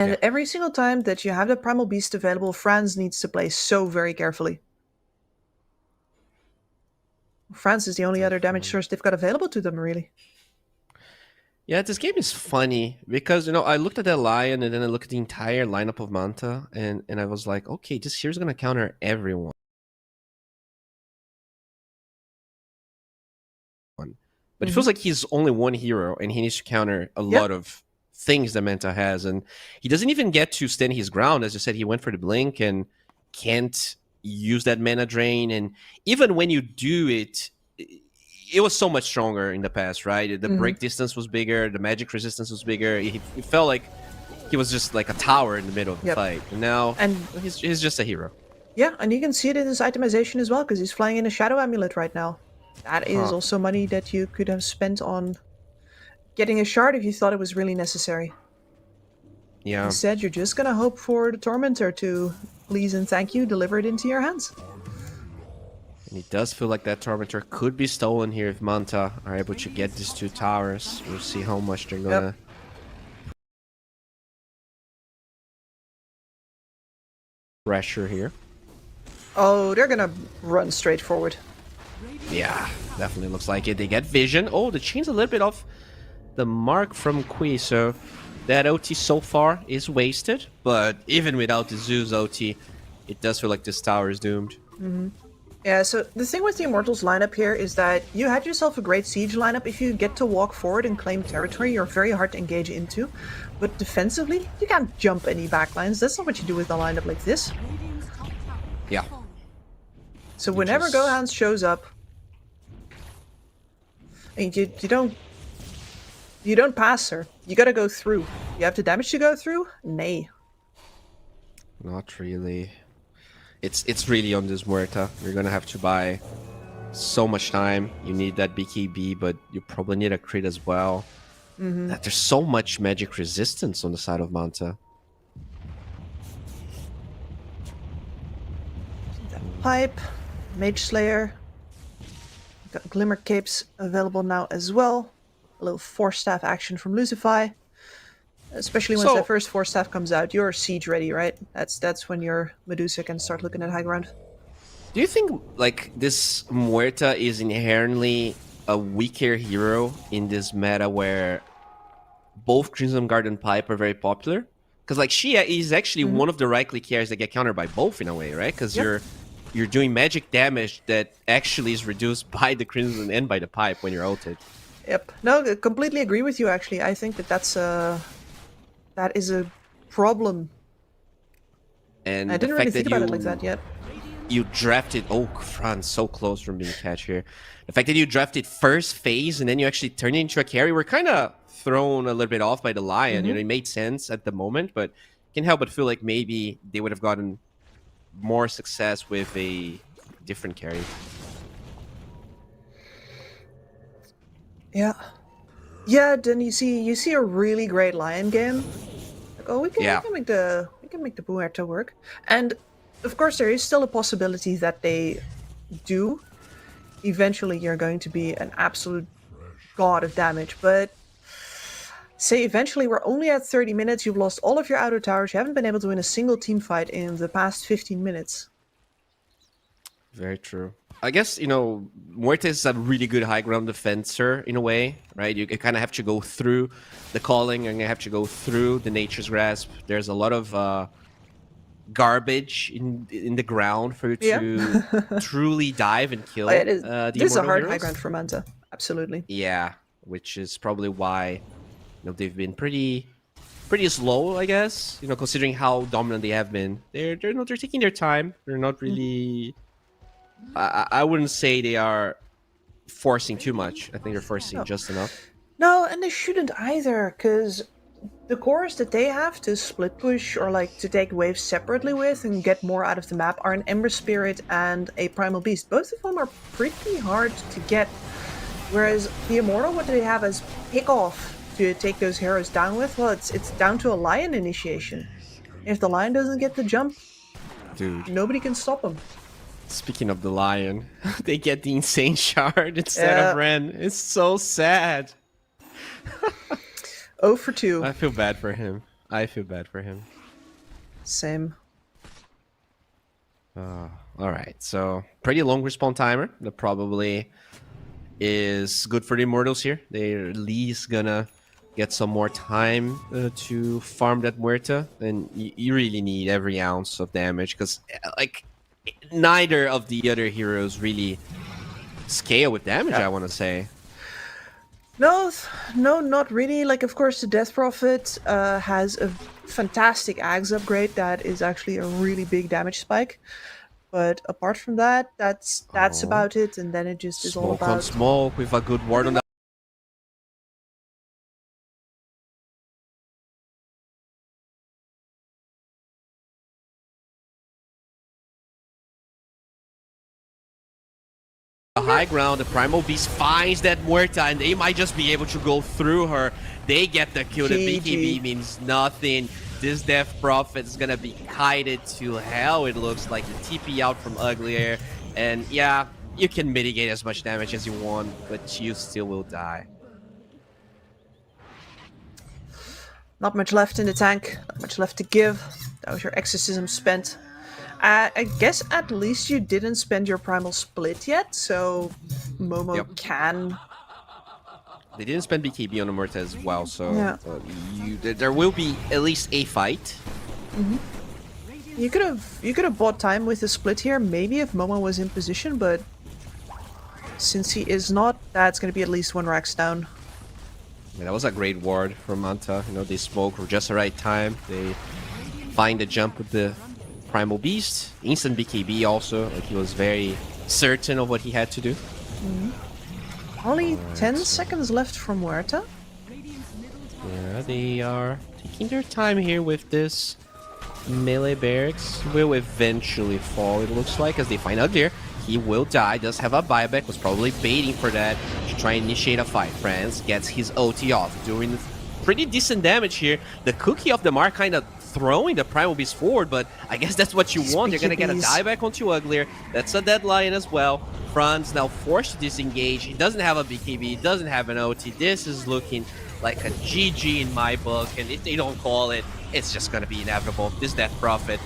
And every single time that you have the Primal Beast available, France needs to play so very carefully. France is the only other damage source they've got available to them, really. Yeah, this game is funny because I looked at that lion and then I looked at the entire lineup of Manta and I was like, okay, this here's gonna counter everyone. But it feels like he's only one hero and he needs to counter a lot of things that Manta has, and he doesn't even get to stand his ground. As you said, he went for the blink and can't use that mana drain, and even when you do it, it was so much stronger in the past, right? The break distance was bigger, the magic resistance was bigger. It felt like he was just like a tower in the middle of the fight, and now he's just a hero. Yeah, and you can see it in his itemization as well, because he's flying in a Shadow Amulet right now. That is also money that you could have spent on getting a shard if you thought it was really necessary. Yeah. Instead, you're just gonna hope for the Tormentor to please and thank you deliver it into your hands. And it does feel like that Tormentor could be stolen here if Manta are able to get these two towers. We'll see how much they're gonna... pressure here. Oh, they're gonna run straight forward. Yeah, definitely looks like it. They get vision. Oh, they changed a little bit of the mark from Kui, so that OT so far is wasted. But even without the Zeus OT, it does feel like this tower is doomed. Yeah, so the thing with the Immortals lineup here is that you had yourself a great siege lineup. If you get to walk forward and claim territory, you're very hard to engage into. But defensively, you can't jump any backlines. That's not what you do with a lineup like this. Yeah. So whenever Gohans shows up, and you don't pass her. You gotta go through. You have the damage to go through? Nay. Not really. It's really on this Muerta. You're gonna have to buy so much time. You need that BKB, but you probably need a crit as well. That there's so much magic resistance on the side of Manta. Pipe, Mage Slayer. Got Glimmer Capes available now as well. A little Force Staff action from Lucify. Especially once that first Force Staff comes out, you're siege ready, right? That's when your Medusa can start looking at high ground. Do you think like this Muerta is inherently a weaker hero in this meta where both Crimson Guard and Pipe are very popular? Because like she is actually one of the likely carries that get countered by both in a way, right? Because you're doing magic damage that actually is reduced by the Crimson and by the Pipe when you're ulted. Yep. No, I completely agree with you, actually. I think that is a problem. And I didn't really think about it like that yet. You drafted... Oh, Franz, so close from being a catch here. The fact that you drafted first phase and then you actually turned it into a carry, we're kind of thrown a little bit off by the Lion. You know, it made sense at the moment, but can't help but feel like maybe they would have gotten more success with a different carry. Yeah. Yeah, then you see a really great Lion game. Like, oh, we can make the Muerta work. And of course there is still a possibility that they do. Eventually you're going to be an absolute god of damage, but say eventually we're only at 30 minutes, you've lost all of your outer towers, you haven't been able to win a single team fight in the past 15 minutes. Very true. I guess, Muerta is a really good high ground defender in a way, right? You kind of have to go through the calling and you have to go through the nature's grasp. There's a lot of garbage in the ground for you to truly dive and kill the Immortal This is a hard heroes. high ground for Manta. Absolutely. Yeah, which is probably why they've been pretty slow, I guess. Considering how dominant they have been. They're taking their time. They're not really... I wouldn't say they are forcing too much. I think they're forcing just enough. No, and they shouldn't either, because the cores that they have to split push or like to take waves separately with and get more out of the map are an Ember Spirit and a Primal Beast. Both of them are pretty hard to get. Whereas the Immortal, what do they have as pick off to take those heroes down with? Well, it's down to a Lion initiation. If the Lion doesn't get the jump, dude, nobody can stop him. Speaking of the Lion, they get the insane shard instead of Ren. It's so sad. 0 for 2. I feel bad for him. I feel bad for him. Same. All right, so pretty long respawn timer. That probably is good for the Immortals here. They're at least gonna get some more time to farm that Muerta, and you really need every ounce of damage because, like, neither of the other heroes really scale with damage. I want to say. No, not really. Like, of course, the Death Prophet has a fantastic Axe upgrade that is actually a really big damage spike. But apart from that, that's about it. And then it just is all Smoke on about smoke with a good ward on the high ground. The Primal Beast finds that Muerta, and they might just be able to go through her. They get the kill. The BKB means nothing. This Death Prophet is gonna be kited to hell. It looks like the TP out from Uglier, and yeah, you can mitigate as much damage as you want, but you still will die. not much left in the tank. Not much left to give. That was your exorcism spent. I guess at least you didn't spend your primal split yet, so Momo can. They didn't spend BKB on the Muerta as well, so Yeah. There will be at least a fight. You could have bought time with the split here, maybe if Momo was in position, but since he is not, that's going to be at least one Rax down. Yeah, that was a great ward from Manta. You know, they smoke for just the right time. They find the jump with the Primal Beast. Instant BKB also. Like, he was very certain of what he had to do. Only 10 seconds left from Muerta. Yeah, they are taking their time here with this. Melee barracks will eventually fall, it looks like, as they find out there. He will die, does have a buyback, was probably baiting for that to try and initiate a fight. France gets his OT off, doing pretty decent damage here. The Cookie of the Mark kind of throwing the Primal Beast forward, but I guess that's what you want. You're gonna get a dieback onto Uglier. That's a dead lion as well. Franz now forced to disengage. He doesn't have a BKB, he doesn't have an OT. This is looking like a GG in my book, and if they don't call it, it's just gonna be inevitable. This Death Prophet,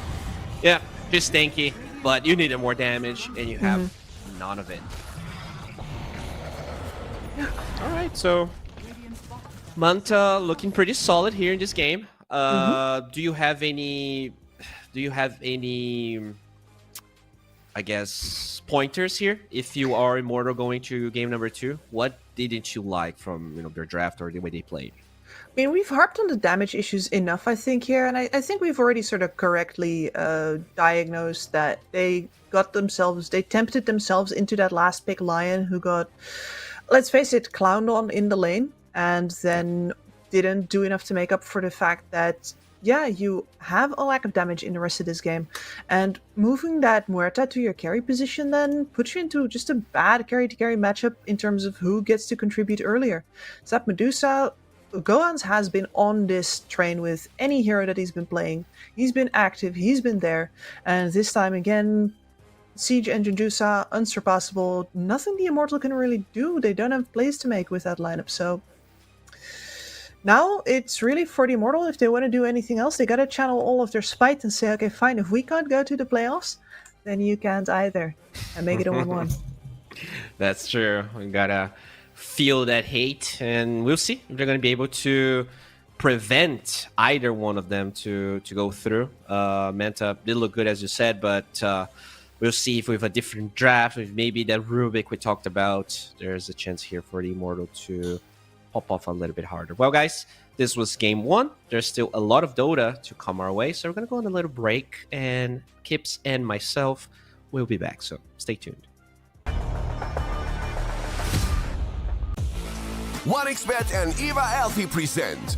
yeah, just stanky, but you needed more damage, and you have none of it. Alright, so Manta looking pretty solid here in this game. Do you have any I guess pointers here if you are Immortal going to game number 2? What didn't you like from their draft or the way they played? I mean, we've harped on the damage issues enough, I think, here, and I think we've already sort of correctly diagnosed that they tempted themselves into that last pick Lion who got, let's face it, clowned on in the lane, and then didn't do enough to make up for the fact that, yeah, you have a lack of damage in the rest of this game. And moving that Muerta to your carry position then puts you into just a bad carry-to-carry matchup in terms of who gets to contribute earlier. Zap Medusa, Gohans has been on this train with any hero that he's been playing. He's been active, he's been there, and this time again, Siege and Junjusa, unsurpassable. Nothing the Immortal can really do. They don't have plays to make with that lineup, so now it's really for the Immortal. If they want to do anything else, they gotta channel all of their spite and say, okay, fine, if we can't go to the playoffs, then you can't either, and make it a 1-1. That's true. We gotta feel that hate, and we'll see if they're going to be able to prevent either one of them to go through. Manta did look good, as you said, but we'll see if with a different draft, with maybe that Rubik we talked about, there's a chance here for the Immortal to pop off a little bit harder. Well, guys, this was game 1. There's still a lot of Dota to come our way, so we're going to go on a little break, and Kips and myself will be back, so stay tuned. 1xBet and EVA Alfie present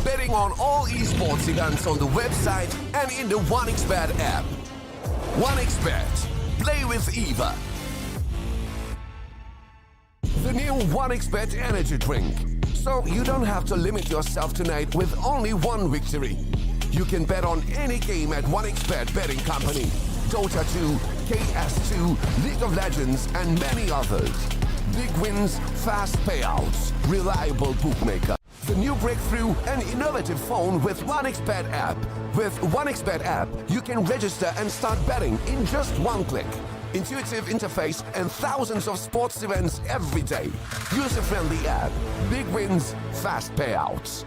betting on all esports events on the website and in the 1xBet app. 1xBet. Play with EVA. The new 1xBet energy drink. So you don't have to limit yourself tonight with only one victory. You can bet on any game at 1xBet Betting Company, Dota2, KS2, League of Legends, and many others. Big wins, fast payouts, reliable bookmaker. the new breakthrough and innovative phone with 1xBet app. With 1xBet app, you can register and start betting in just one click. Intuitive interface and thousands of sports events every day. User-friendly app. Big wins, fast payouts.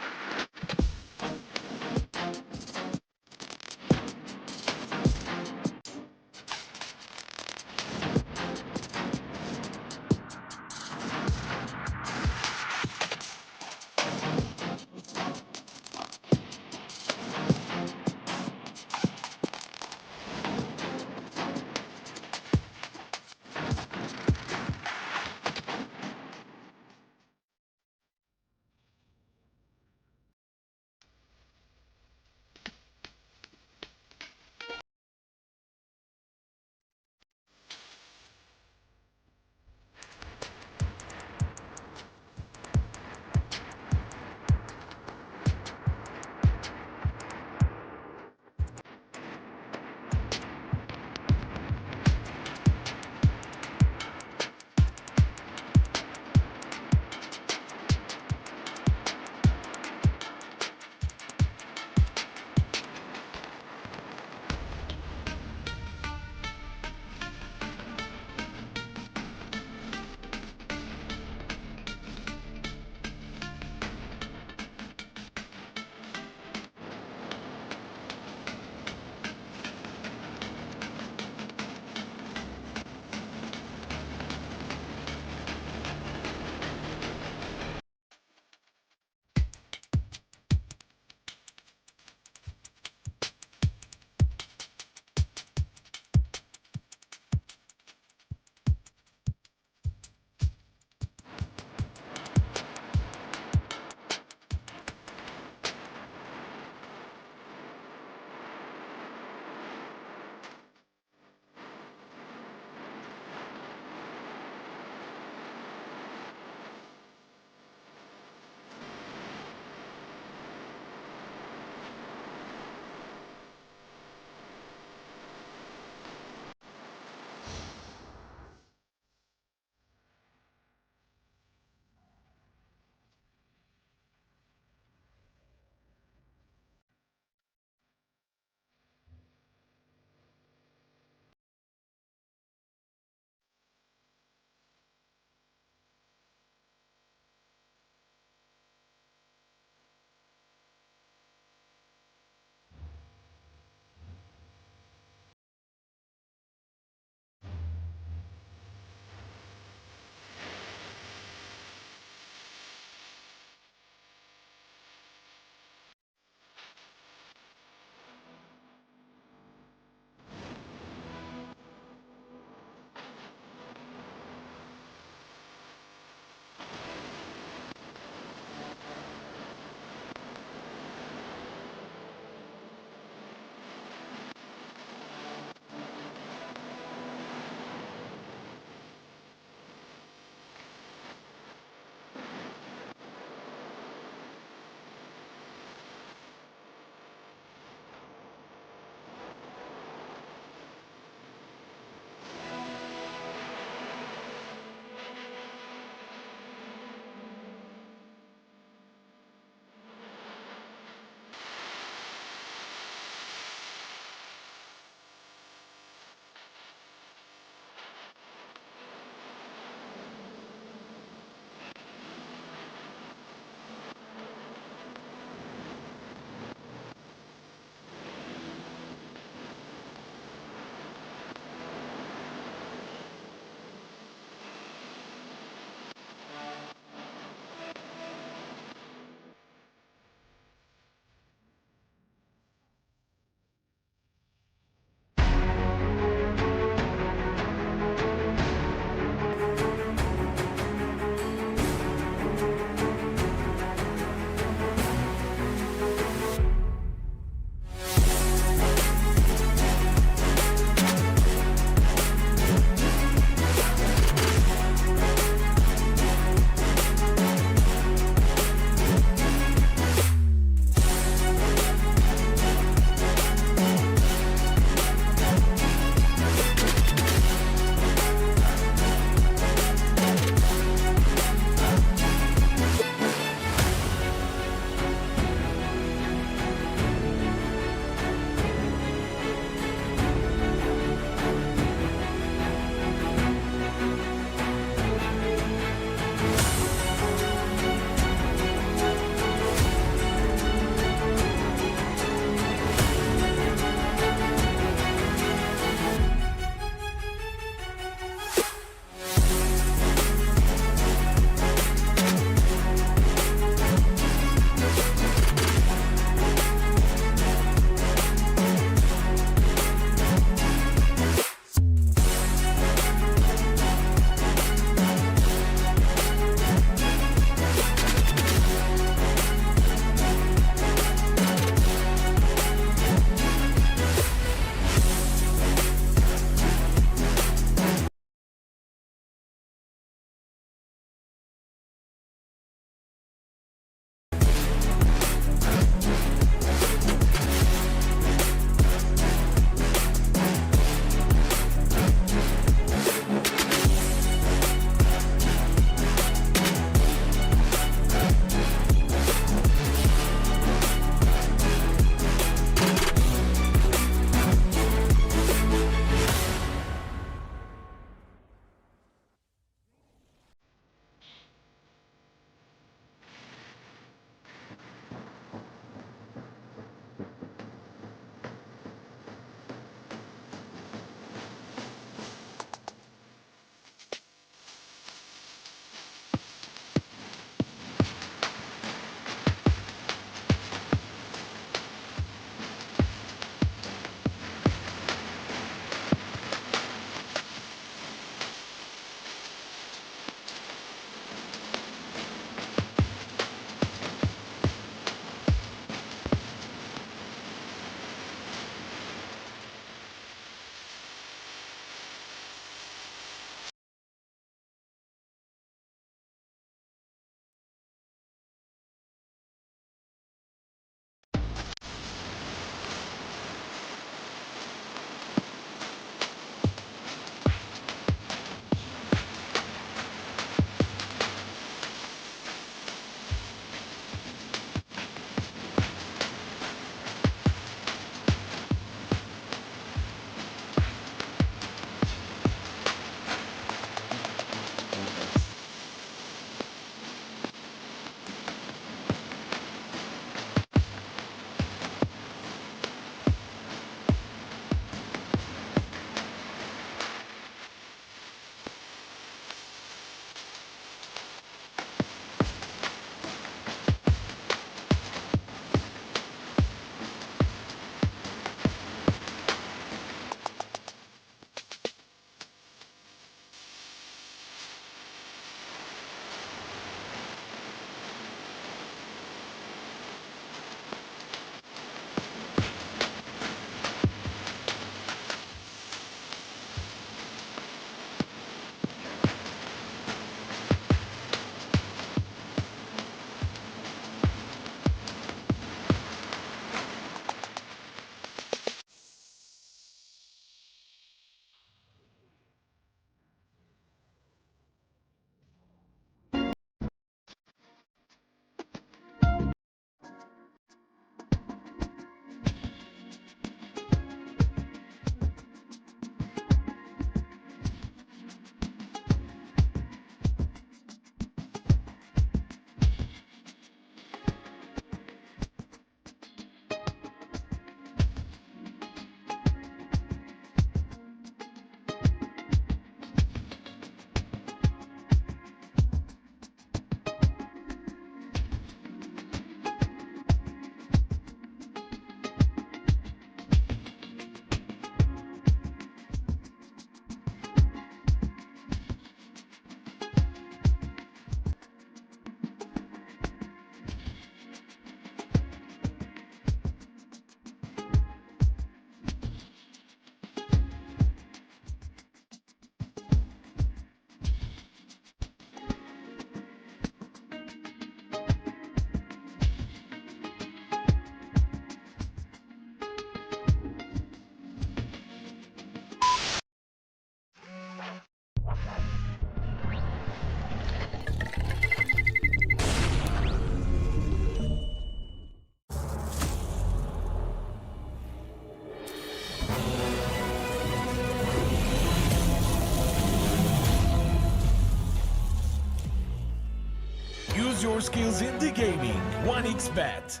skills in the gaming. 1xBet.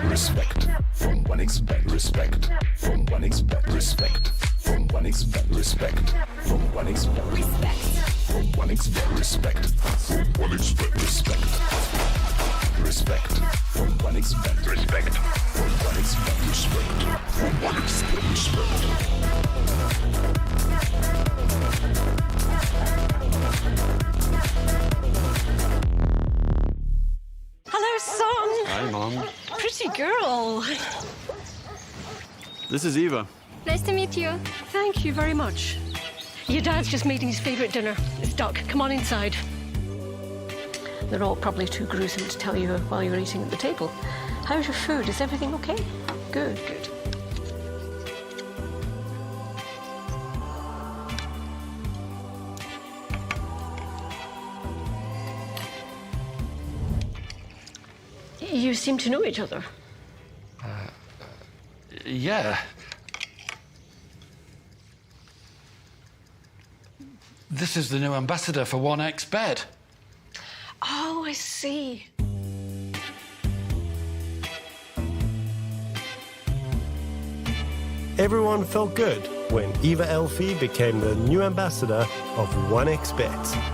Respect from 1xBet. Respect from 1xBet. Respect from 1xBet. Respect from 1xBet. Respect from 1xBet. Respect from 1xBet. Respect. Respect from 1xBet. Respect from 1xBet. Respect from 1xBet. Respect. Hello, son. Hi, Mom. Pretty girl. This is Eva. Nice to meet you. Thank you very much. Your dad's just making his favorite dinner. It's duck. Come on inside. They're all probably too gruesome to tell you while you're eating at the table. How's your food? Is everything okay? Good, good. You seem to know each other. Yeah. This is the new ambassador for 1xBet. Oh, I see. Everyone felt good when Eva Elfie became the new ambassador of 1xBet.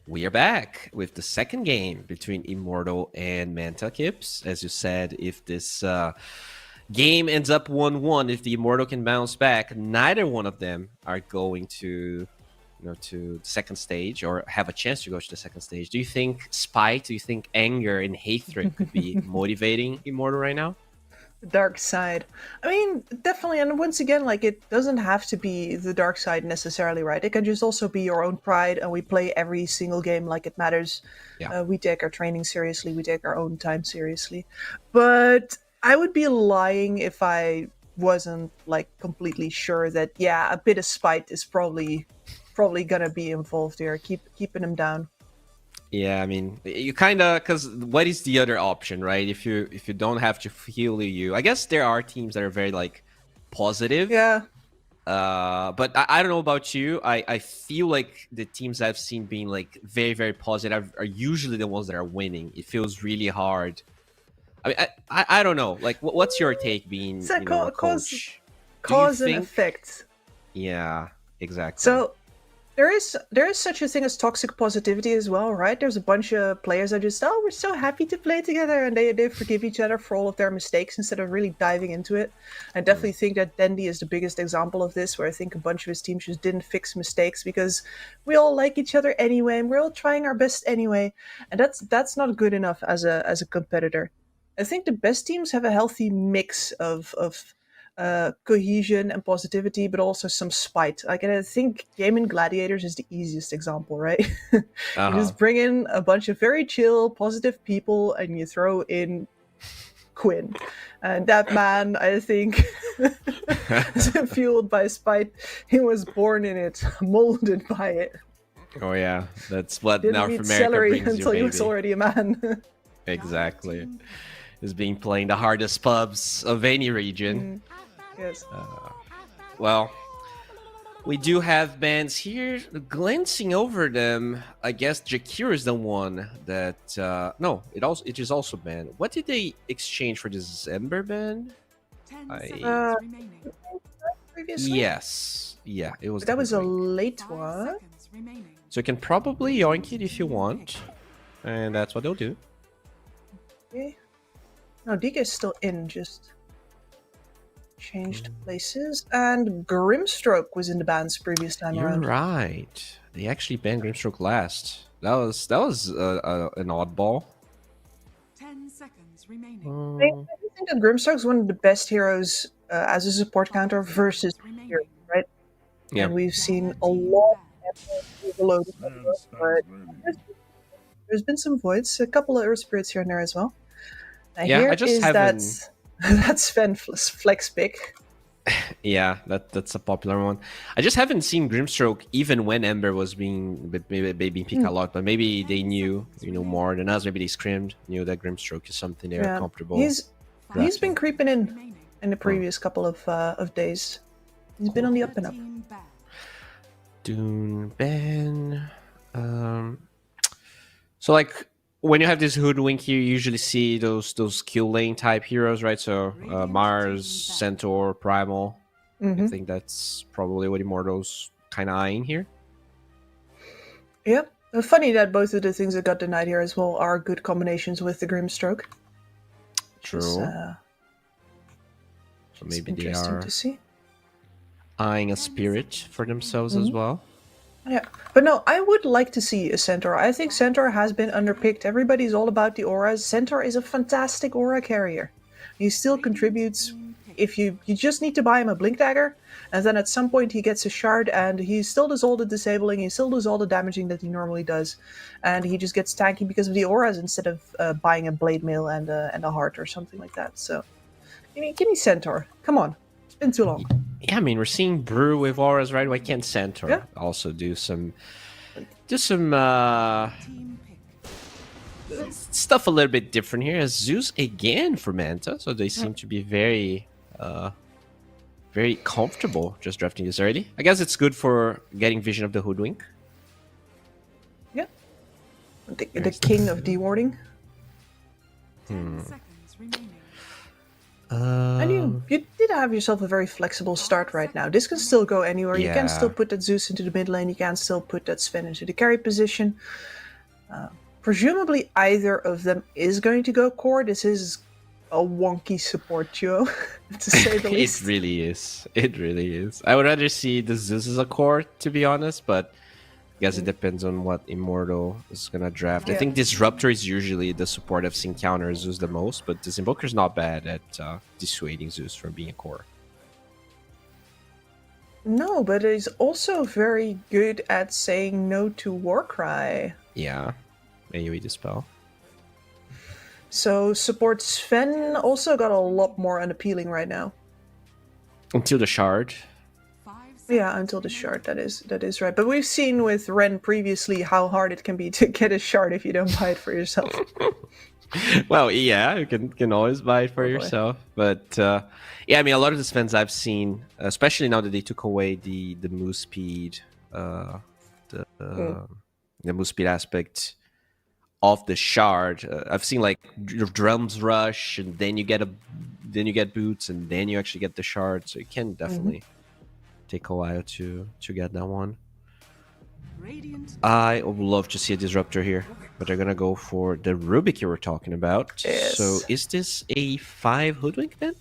We are back with the second game between Immortal and Manta, Kips. As you said, if this game ends up 1-1, if the Immortal can bounce back, neither one of them are going to, to the second stage or have a chance to go to the second stage. Do you think spite, do you think anger and hatred could be motivating Immortal right now? The dark side. I mean, definitely, and once again, like, it doesn't have to be the dark side necessarily, right? It can just also be your own pride, and we play every single game like it matters. Yeah. We take our training seriously, we take our own time seriously. But I would be lying if I wasn't, like, completely sure that, yeah, a bit of spite is probably gonna be involved here, keeping him down. Yeah, I mean, you kind of, because what is the other option, right? If you don't have to heal you, I guess there are teams that are very like positive. Yeah. But I don't know about you. I feel like the teams I've seen being like very, very positive are usually the ones that are winning. It feels really hard. I mean, I don't know. Like, what's your take being It's like a coach? Cause and effect. Yeah, exactly. So there is such a thing as toxic positivity as well, right? There's a bunch of players that just, we're so happy to play together, and they forgive each other for all of their mistakes instead of really diving into it. I definitely think that Dendy is the biggest example of this, where I think a bunch of his teams just didn't fix mistakes because we all like each other anyway, and we're all trying our best anyway, and that's not good enough as a competitor. I think the best teams have a healthy mix of cohesion and positivity, but also some spite. Like, and I think Gaming Gladiators is the easiest example, right? You just bring in a bunch of very chill, positive people, and you throw in Quinn. And that man, I think, is fueled by spite. He was born in it, molded by it. Oh yeah, that's what Didn't North eat America celery brings you, until he was baby. already a man. Exactly. Is being playing the hardest pubs of any region. Yes. Well, we do have bans here. Glancing over them, I guess Jakir is the one that no, it is also banned. What did they exchange for this Ember ban? Previously? Yes. Yeah, it was. That was a definitely. late one. So you can probably yoink it if you want. And that's what they'll do. Okay. No, DK is still in, just changed places. And Grimstroke was in the bans previous time You're around. right. They actually banned Grimstroke last. That was an oddball. 10 seconds remaining. I think that Grimstroke is one of the best heroes as a support counter versus heroes, right? Yeah. And we've seen a lot of overloaded, but there's been some voids, a couple of Earth Spirits here and there as well. Now, Yeah, here I just is haven't. that Sven flex pick. Yeah, that's a popular one. I just haven't seen Grimstroke even when Ember was being picked a lot, but maybe they knew, more than us. Maybe they scrimmed, knew that Grimstroke is something they are comfortable. He's been drafting. creeping in the previous couple of days. He's been on the up and up. Dune Ben. So like when you have this hoodwink, you usually see those kill lane type heroes, right? So Mars, Centaur, Primal. I think that's probably what Immortal's kind of eyeing here. Yeah. Funny that both of the things that got denied here as well are good combinations with the Grimstroke. True. So maybe they interesting are to see. Eyeing a spirit for themselves as well. Yeah, but no, I would like to see a Centaur. I think Centaur has been underpicked. Everybody's all about the auras. Centaur is a fantastic aura carrier. He still contributes. If you just need to buy him a Blink Dagger, and then at some point he gets a shard, and he still does all the disabling, he still does all the damaging that he normally does, and he just gets tanky because of the auras instead of buying a Blade Mail and a heart or something like that. So, give me Centaur. Come on, it's been too long. Yeah, I mean, we're seeing Brew with auras, right? Why can't Centaur also do some stuff a little bit different here? As Zeus again for Manta, so they seem to be very comfortable just drafting this early. I guess it's good for getting vision of the hoodwink. Yeah, the king of dewarding. 10 seconds remaining. And you did have yourself a very flexible start right now. This can still go anywhere. You can still put that Zeus into the mid lane. You can still put that Sven into the carry position. Presumably either of them is going to go core. This is a wonky support duo, to say the least. It really is. It really is. I would rather see the Zeus as a core, to be honest, but I guess it depends on what Immortal is going to draft. I think Disruptor is usually the support I've seen counter Zeus the most, but this Invoker's not bad at dissuading Zeus from being a core. No, but he's also very good at saying no to Warcry. Yeah, AoE Dispel. So support Sven also got a lot more unappealing right now. Until the shard. Yeah, until the shard, that is right. But we've seen with Ren previously how hard it can be to get a shard if you don't buy it for yourself. Well, yeah, you can always buy it for yourself. But yeah, I mean, a lot of the Svens I've seen, especially now that they took away the move speed, the move speed aspect of the shard. I've seen like your drums rush, and then you get boots, and then you actually get the shard. So you can definitely take a while to get that one. I would love to see a disruptor here, but they're gonna go for the Rubik you were talking about. Yes. So is this a 5 hoodwink then?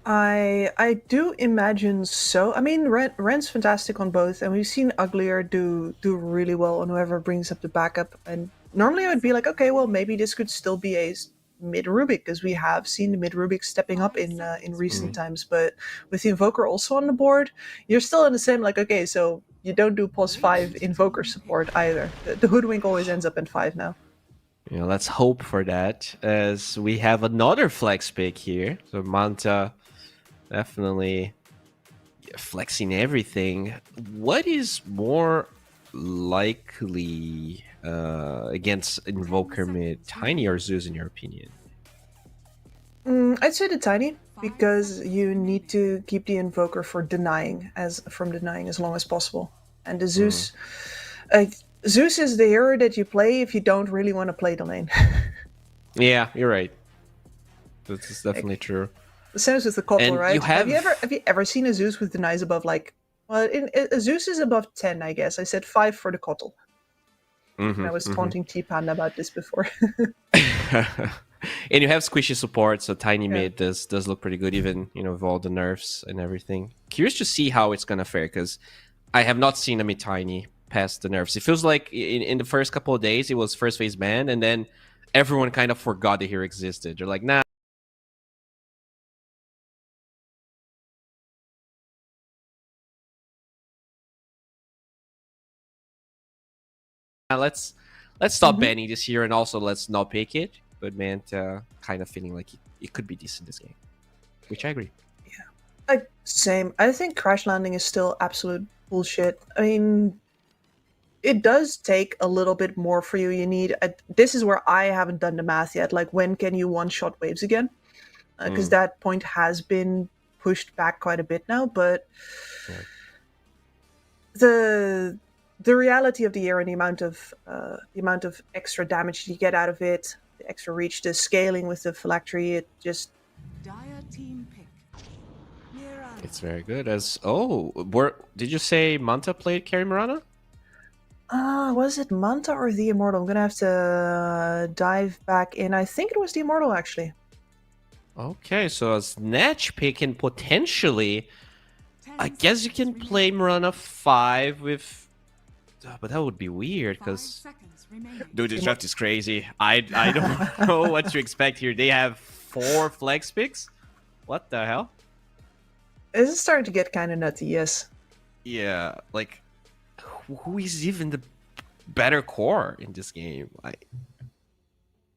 I do imagine so. I mean, Ren's fantastic on both, and we've seen Uglier do really well on whoever brings up the backup. And normally I would be like, okay, well, maybe this could still be a mid Rubik, because we have seen the mid Rubik stepping up in recent times. But with the Invoker also on the board, you're still in the same, like, okay, so you don't do plus 5 Invoker support either. The Hoodwink always ends up in 5 now. Yeah, let's hope for that, as we have another flex pick here. So Manta definitely flexing everything. What is more likely against Invoker mid, Tiny or Zeus in your opinion? I'd say the Tiny, because you need to keep the Invoker from denying as long as possible. And the Zeus, Zeus is the hero that you play if you don't really want to play the lane. Yeah, you're right. That's definitely true. The same as with the couple, And right? you Have you ever seen a Zeus with denies above, like, well, a Zeus is above 10, I guess. I said 5 for the Kotal. I was taunting T-Panda about this before. And you have squishy support, so Tiny mid does look pretty good, even with all the nerfs and everything. Curious to see how it's gonna fare, because I have not seen a mid Tiny past the nerfs. It feels like in the first couple of days it was first phase banned, and then everyone kind of forgot the hero existed. They're like, nah. Let's stop banning this year, and also let's not pick it. But Manta kind of feeling like it could be decent this game, which I agree. Same. I think crash landing is still absolute bullshit. I mean, it does take a little bit more for you. You need. This is where I haven't done the math yet. Like, when can you one-shot waves again? Because that point has been pushed back quite a bit now. But the reality of the air and the amount of extra damage you get out of it, the extra reach, the scaling with the phylactery, it just. Dire team pick. It's very good. Did you say Manta played Carry Mirana? Was it Manta or the Immortal? I'm gonna have to dive back in. I think it was the Immortal, actually. Okay, so a Snatch pick and potentially, I guess you can play Mirana 5 with, but that would be weird because, dude, this draft is crazy. I don't know what to expect here. They have 4 flex picks. What the hell? This is starting to get kind of nutty. Yes. Yeah, like, who is even the better core in this game?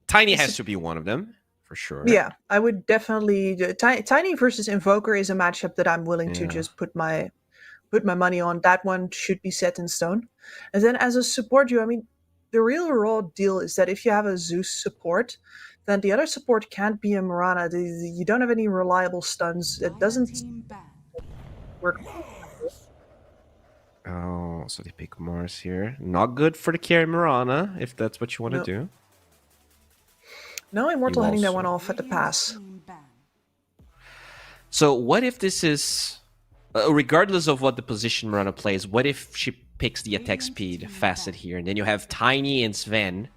Tiny has to be one of them. For sure. Yeah, I would definitely. Tiny versus Invoker is a matchup that I'm willing to just put my money on. That one should be set in stone. And then as a support duo, I mean, the real raw deal is that if you have a Zeus support, then the other support can't be a Mirana. You don't have any reliable stuns. It doesn't work. Oh, so they pick Mars here. Not good for the carry Mirana, if that's what you want to do. No, Immortal hitting that one off at the pass. So what if this is, regardless of what the position Mirana plays, what if she picks the attack speed facet here, and then you have Tiny and Sven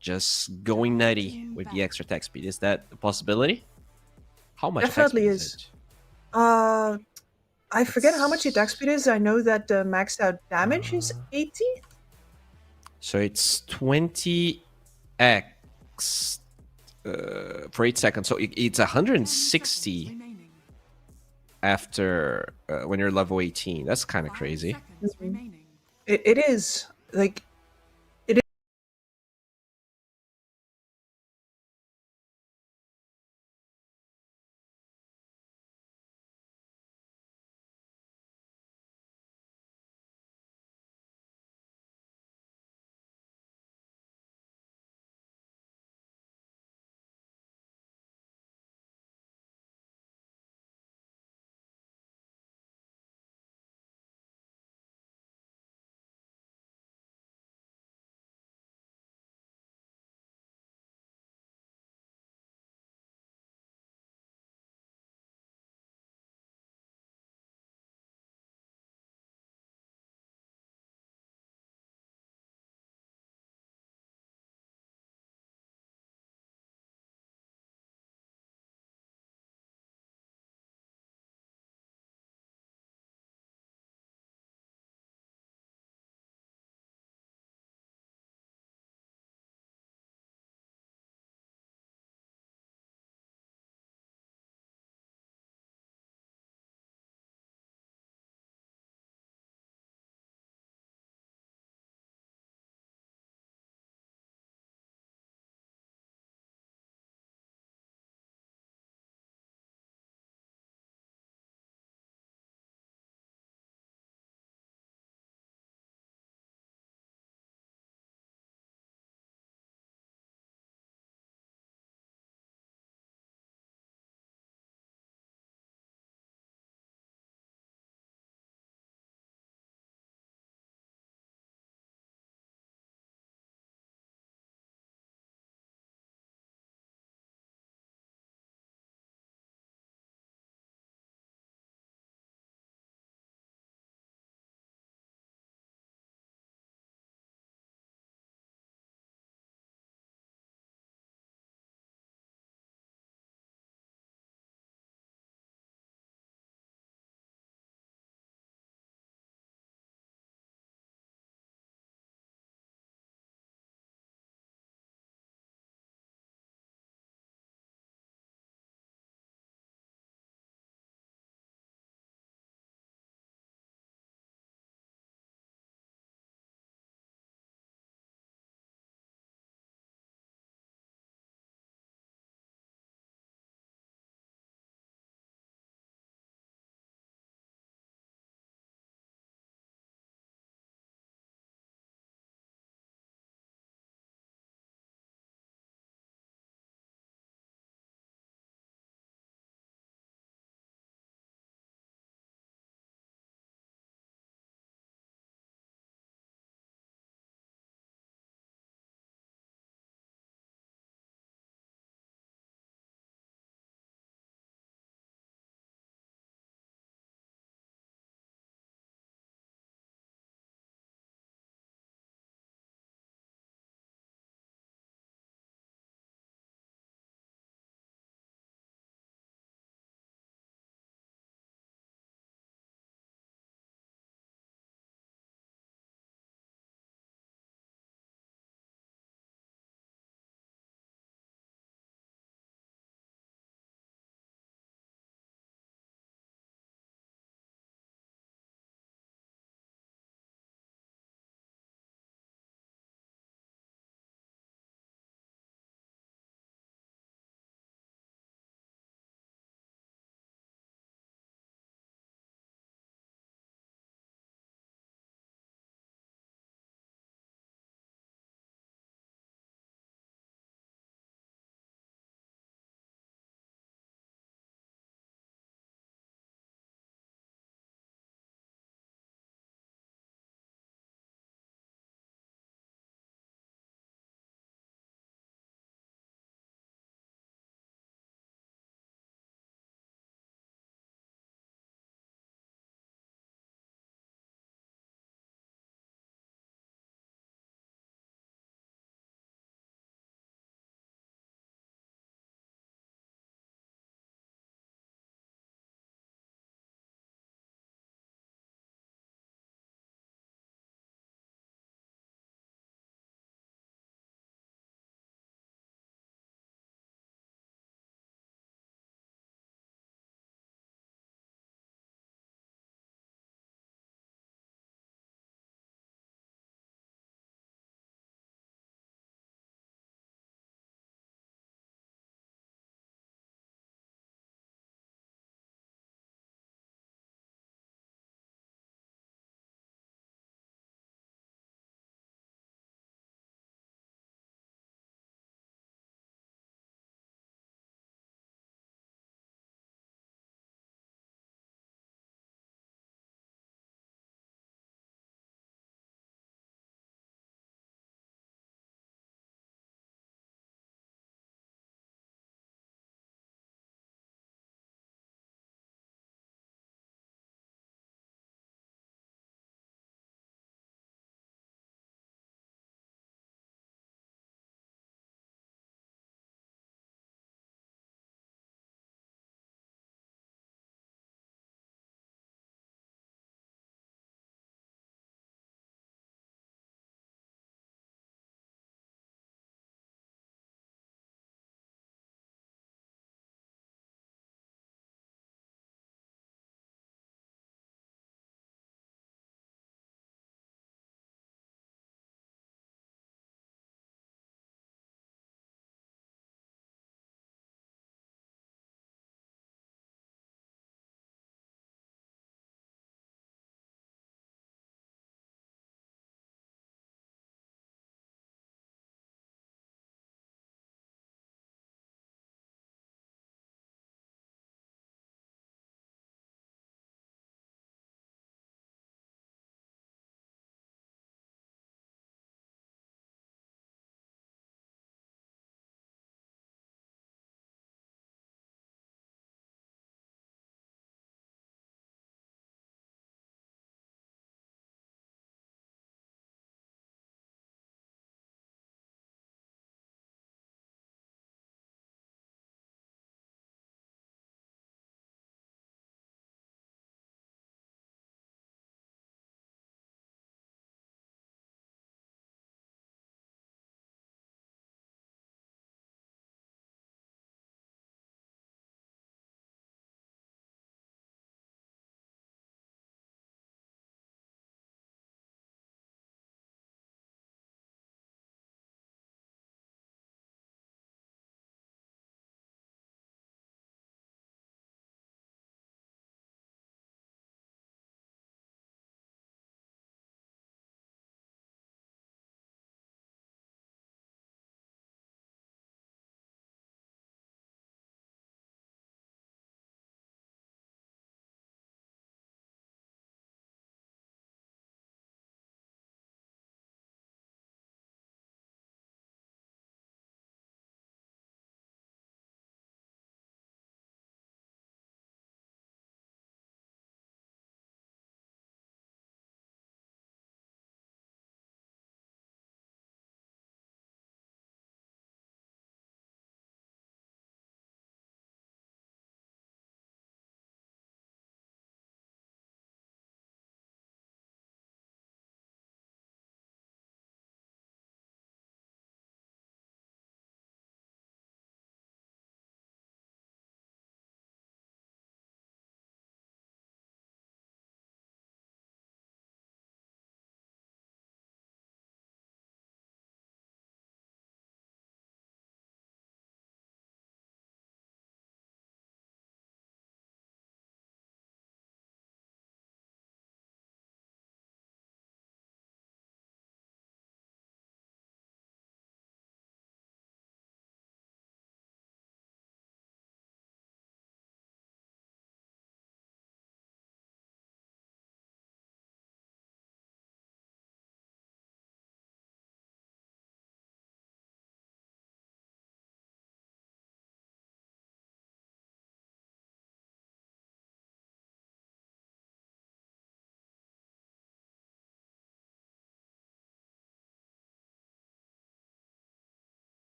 just going nutty with the extra attack speed? Is that a possibility? How much definitely attack speed is it? I forget how much the attack speed is. I know that the maxed out damage is 80. So it's 20x for 8 seconds. So it's 160 after when you're level 18. That's kind of crazy. It is. Like,